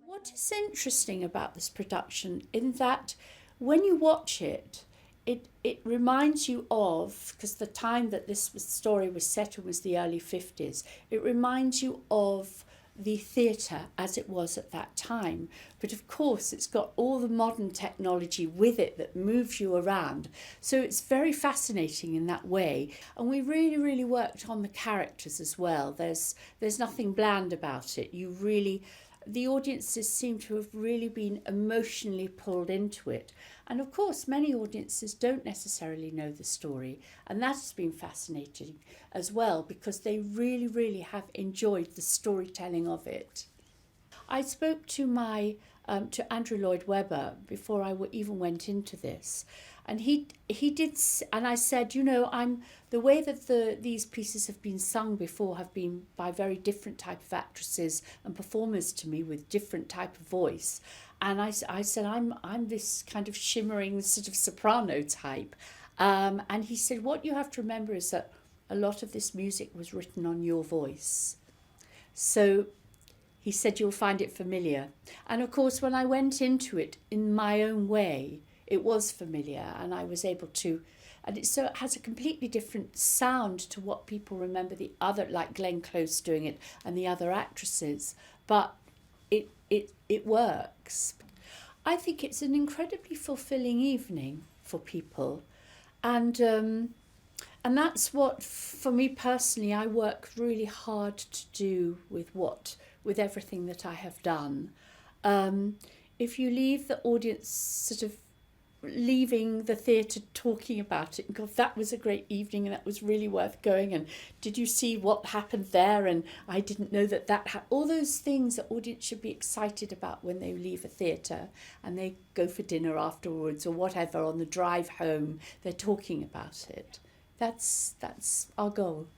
What is interesting about this production in that when you watch it, it reminds you of, because the time that story was set was the early 50s, it reminds you of the theatre as it was at that time. But of course it's got all the modern technology with it that moves you around. So it's very fascinating in that way. And we really worked on the characters as well. There's nothing bland about it. The audiences seem to have really been emotionally pulled into it. And of course, many audiences don't necessarily know the story. And that has been fascinating as well, because they really have enjoyed the storytelling of it. I spoke to to Andrew Lloyd Webber before I even went into this. And he did, and I said, the way that these pieces have been sung before have been by very different type of actresses and performers to me with different type of voice. And I said, I'm this kind of shimmering sort of soprano type. And he said, what you have to remember is that a lot of this music was written on your voice. So he said, you'll find it familiar. And of course, when I went into it in my own way, it was familiar, and I was able to, and it has a completely different sound to what people remember the other, like Glenn Close doing it and the other actresses, but it works. I think it's an incredibly fulfilling evening for people, and that's what, for me personally, I work really hard to do with everything that I have done. If you leave the audience sort of leaving the theatre talking about it and go, that was a great evening and that was really worth going, and did you see what happened there, and I didn't know that all those things the audience should be excited about when they leave a theatre and they go for dinner afterwards or whatever, on the drive home they're talking about it. That's our goal.